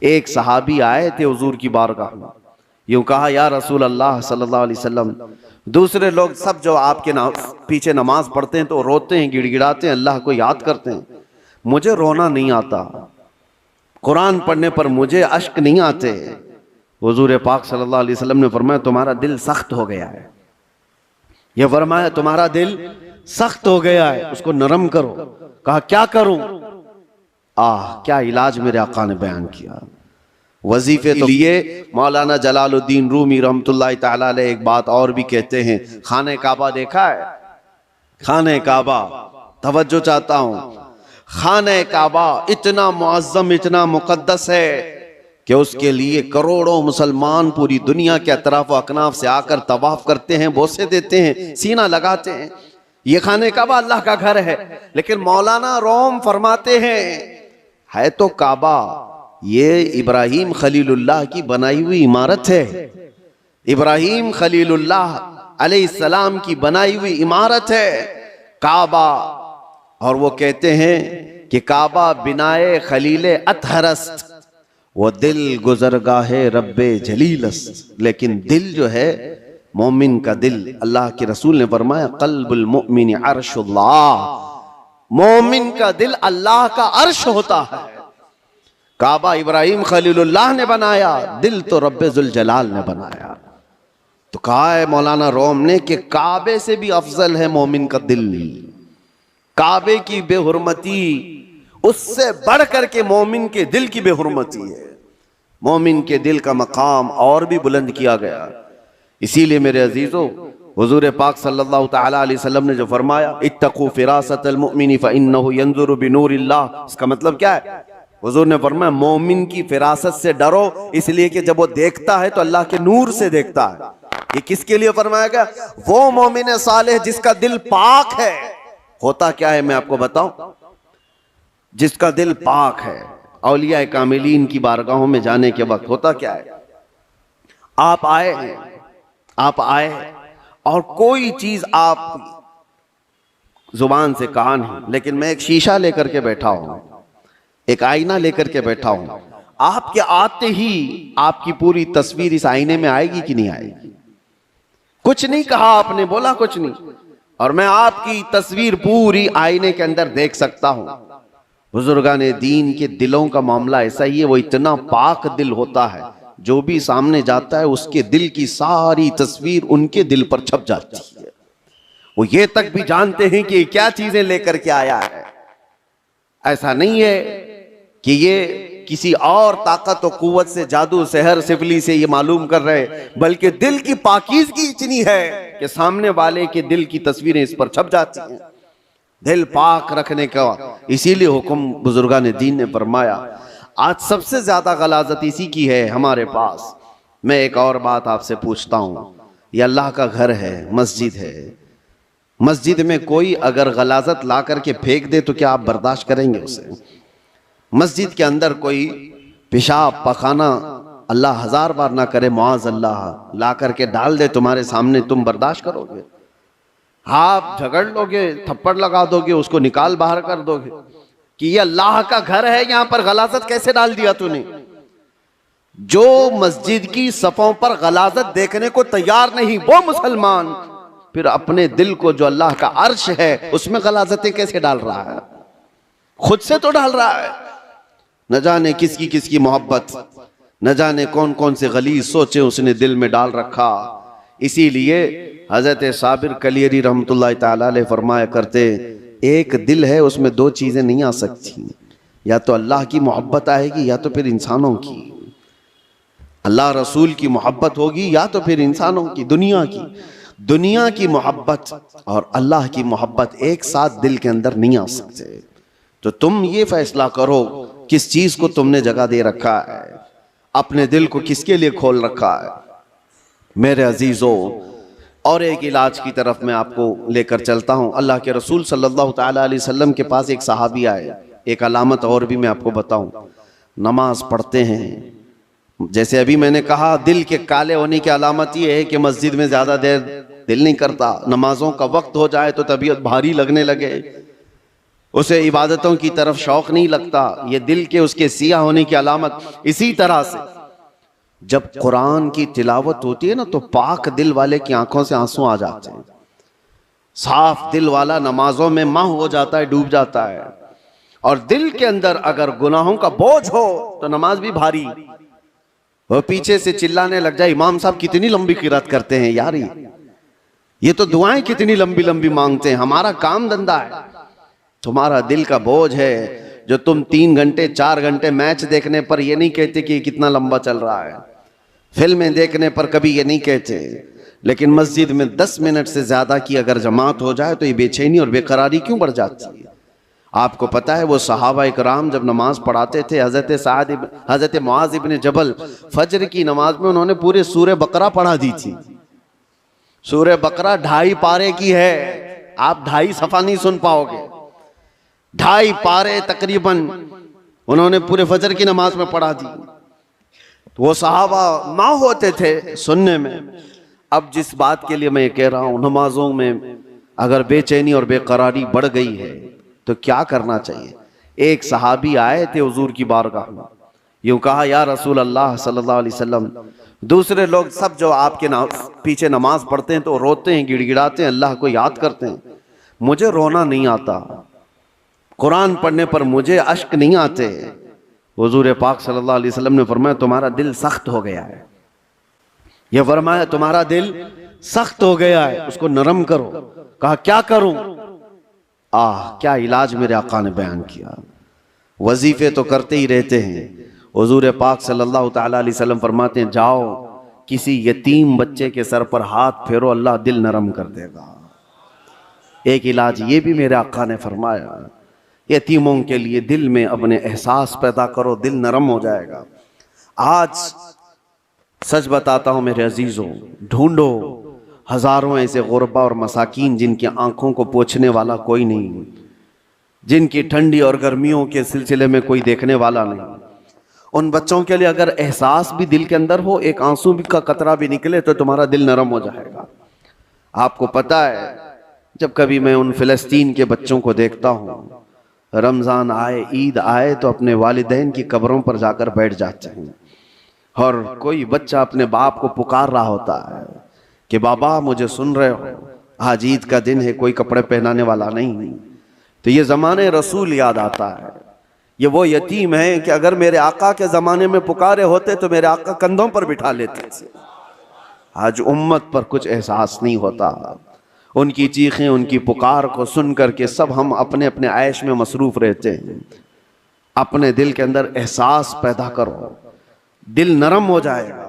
एक सहाबी आए थे हुजूर की बारगाह में, यूं कहा, या रसूल अल्लाह सल्लल्लाहु अलैहि वसल्लम, दूसरे लोग सब जो आपके पीछे नमाज पढ़ते हैं तो रोते हैं, गिड़गिड़ाते हैं, अल्लाह को याद करते हैं, मुझे रोना नहीं आता, कुरान पढ़ने पर मुझे अश्क नहीं आते। हुजूर पाक सल्लल्लाहु अलैहि वसल्लम ने फरमाया, तुम्हारा दिल सख्त हो गया है। यह फरमाया, तुम्हारा दिल सख्त हो गया है, उसको नरम करो। कहा, क्या करूं? क्या इलाज मेरे आका ने बयान किया। वजीफे के लिए मौलाना जलालुद्दीन रूमी रहमतुल्लाह ताला अलैह एक बात और भी कहते हैं, खाने काबा देखा है? खाने काबा, तवज्जो चाहता हूं, खाने काबा इतना मुअज्जम, इतना मुकद्दस है कि उसके लिए करोड़ों मुसलमान पूरी दुनिया के अतराफ व अकनाफ से आकर तवाफ करते हैं, बोसे देते हैं, सीना लगाते हैं। ये खाने काबा अल्लाह का घर है, लेकिन मौलाना रोम फरमाते हैं, है तो काबा, ये इब्राहिम खलीलुल्लाह की बनाई हुई इमारत है। इब्राहिम खलीलुल्लाह अलैहिस्सलाम की बनाई हुई इमारत है काबा। और वो कहते हैं कि काबा बिनाए खलीले अतहरस्त, वो दिल गुजरगाहे रब्बे जलीलस्त। लेकिन दिल जो है मोमिन का दिल, अल्लाह के रसूल ने फरमाया, कल्बुल मुमिन अर्शुल्लाह, मोमिन का दिल अल्लाह का अर्श होता है। काबा इब्राहिम खलीलुल्लाह ने बनाया, दिल तो रब्बे जुल जलाल ने बनाया। तो कहा है मौलाना रोम ने कि काबे से भी अफजल है मोमिन का दिल। काबे की बेहुरमती उससे बढ़ करके मोमिन के दिल की बेहुरमती है। मोमिन के दिल का मकाम और भी बुलंद किया गया। इसीलिए मेरे अजीजों, हुजूर पाक सल्लल्लाहु तआला अलैहि वसल्लम ने जो फरमाया, इत्तकू फिरासतल मुमिनी फइन्नहु यंजुरु बिनूरिल्लाह, इसका मतलब क्या है? हुजूर ने फरमाया, मोमिन की फिरासत से डरो, इसलिए कि जब वो देखता है तो अल्लाह के नूर से देखता है। ये किसके लिए फरमाया गया? वो मोमिन सालेह जिसका दिल पाक है। होता क्या है मैं आपको बताऊं, जिसका दिल पाक है, औलिया कामिलीन की बारगाहों में जाने के वक्त होता क्या है, आप आए और कोई चीज आप जुबान से कहा नहीं, लेकिन मैं एक शीशा लेकर के बैठा हूं, एक आईना लेकर के बैठा हूं, आपके आते ही आपकी पूरी तस्वीर इस आईने में आएगी कि नहीं आएगी? कुछ नहीं कहा आपने, बोला कुछ नहीं, और मैं आपकी तस्वीर पूरी आईने के अंदर देख सकता हूं। बुजुर्गाने दीन के दिलों का मामला ऐसा ही है, वो इतना पाक दिल होता है, जो भी सामने जाता है उसके दिल की सारी तस्वीर उनके दिल पर छप जाती है। वो ये तक भी जानते हैं कि क्या चीजें लेकर के आया है। ऐसा नहीं है कि ये किसी और ताकत और कुव्वत से, जादू सहर सिफली से ये मालूम कर रहे, बल्कि दिल की पाकीज़गी इतनी है कि सामने वाले के दिल की तस्वीरें इस पर छप जाती हैं। दिल पाक रखने का इसीलिए हुक्म बुजुर्गान दीन ने फरमाया। आज सबसे ज्यादा गलाजत इसी की है हमारे पास। मैं एक और बात आपसे पूछता हूं, ये अल्लाह का घर है, मस्जिद है, मस्जिद में कोई अगर गलाजत ला करके फेंक दे तो क्या आप बर्दाश्त करेंगे उसे? मस्जिद के अंदर कोई पेशाब पखाना अल्लाह हजार बार ना करे, मुआज अल्लाह, ला करके डाल दे तुम्हारे सामने, तुम बर्दाश्त करोगे? आप झगड़ लोगे, थप्पड़ लगा दोगे, उसको निकाल बाहर कर दोगे कि ये अल्लाह का घर है, यहां पर गलाजत कैसे डाल दिया तूने? जो मस्जिद की सफों पर गलाजत देखने को तैयार नहीं, वो मुसलमान फिर अपने दिल को जो अल्लाह का अर्श है उसमें गलाजतें कैसे डाल रहा है? खुद से तो डाल रहा है। न जाने किसकी किसकी मोहब्बत, न जाने कौन कौन से गलीज सोचे उसने दिल में डाल रखा। इसीलिए हजरत साबिर कलियरी रहमतुल्लाह ताला अलैह फरमाया करते, एक दिल है उसमें दो चीजें नहीं आ सकती, या तो अल्लाह की मोहब्बत आएगी या तो फिर इंसानों की। अल्लाह रसूल की मोहब्बत होगी या तो फिर इंसानों की, दुनिया की मोहब्बत और अल्लाह की मोहब्बत एक साथ दिल के अंदर नहीं आ सकते। तो तुम ये फैसला करो किस चीज को तुमने जगह दे रखा है, अपने दिल को किसके लिए खोल रखा है। मेरे अजीजों, और एक इलाज की तरफ मैं आपको लेकर चलता हूं। अल्लाह के रसूल सल्लल्लाहु ताला अलैहि वसल्लम के पास एक सहाबी आए। एक अलामत और भी मैं आपको बताऊं, नमाज पढ़ते हैं, जैसे अभी मैंने कहा दिल के काले होने की अलामत यह है कि मस्जिद में ज्यादा देर दिल नहीं करता, नमाजों का वक्त हो जाए तो तबीयत भारी लगने लगे, उसे इबादतों की तरफ शौक नहीं लगता। ये दिल के उसके सिया होने की अलामत। इसी तरह से जब कुरान की तिलावत होती है ना, तो पाक दिल वाले की आंखों से आंसू आ जाते हैं। साफ दिल वाला नमाजों में माह हो जाता है, डूब जाता है। और दिल के अंदर अगर गुनाहों का बोझ हो तो नमाज भी भारी। वो पीछे से चिल्लाने लग जाए, इमाम साहब कितनी लंबी किरात करते हैं यार, ये तो दुआएं कितनी लंबी लंबी मांगते हैं, हमारा काम धंधा है। तुम्हारा दिल का बोझ है जो तुम 3 घंटे 4 घंटे मैच देखने पर ये नहीं कहते कि कितना लंबा चल रहा है। फिल्में देखने पर कभी ये नहीं कहते, लेकिन मस्जिद में 10 मिनट से ज्यादा की अगर जमात हो जाए तो ये बेचैनी और बेकरारी क्यों बढ़ जाती है। आपको पता है वो सहाबा इकराम जब नमाज पढ़ाते थे, हजरत मुआज इब्न जबल फजर की नमाज में उन्होंने पूरे सूरे बकरा पढ़ा दी थी। सूरे बकरा 2.5 पारे की है, आप 2.5 सफा नहीं सुन पाओगे। 2.5 पारे तकरीबन उन्होंने पूरे फजर की नमाज में पढ़ा दी। तो वो सहाबा ना होते थे सुनने में। अब जिस बात के लिए मैं कह रहा हूं, नमाजों में अगर बेचैनी और बेकरारी बढ़ गई है तो क्या करना चाहिए। एक सहाबी आए थे हुजूर की बारगाह में, यूं कहा, या रसूल अल्लाह सल्लल्लाहु अलैहि वसल्लम, दूसरे लोग सब जो आपके पीछे नमाज पढ़ते हैं तो रोते हैं, गिड़गिड़ाते हैं, अल्लाह को याद करते हैं, मुझे रोना नहीं आता, कुरान पढ़ने पर मुझे अश्क नहीं आते। हुजूर पाक सल्लल्लाहु अलैहि वसल्लम ने फरमाया, तुम्हारा दिल सख्त हो गया है। यह फरमाया, तुम्हारा दिल सख्त हो गया है, उसको नरम करो। कहा, क्या करूं? क्या इलाज मेरे आका ने बयान किया। वजीफे तो करते ही रहते हैं। हुजूर पाक सल्लल्लाहु ताला अलैहि वसल्लम फरमाते हैं, जाओ किसी यतीम बच्चे के सर पर हाथ फेरो, अल्लाह दिल नरम कर देगा। एक इलाज ये भी मेरे आका ने फरमाया, यतीमों के लिए दिल में अपने एहसास पैदा करो, दिल नरम हो जाएगा। आज सच बताता हूं मेरे अजीजों, ढूंढो हजारों ऐसे गुरबा और मसाकीन जिनकी आंखों को पोंछने वाला कोई नहीं, जिनकी ठंडी और गर्मियों के सिलसिले में कोई देखने वाला नहीं। उन बच्चों के लिए अगर एहसास भी दिल के अंदर हो, एक आंसू भी का कतरा भी निकले तो तुम्हारा दिल नरम हो जाएगा। आपको पता है, जब कभी मैं उन फिलिस्तीन के बच्चों को देखता हूं, रमजान आए, ईद आए तो अपने वालिदैन की कब्रों पर जाकर बैठ जाते हैं, और कोई बच्चा अपने बाप को पुकार रहा होता है कि बाबा मुझे सुन रहे हो, आज ईद का दिन है, कोई कपड़े पहनाने वाला नहीं। तो ये ज़माने रसूल याद आता है। ये वो यतीम है कि अगर मेरे आका के ज़माने में पुकारे होते तो मेरे आका कंधों पर बिठा लेते थे। आज उम्मत पर कुछ एहसास नहीं होता। उनकी चीखें, उनकी पुकार को सुन करके सब हम अपने अपने ऐश में मसरूफ रहते हैं। अपने दिल के अंदर एहसास पैदा करो, दिल नरम हो जाएगा।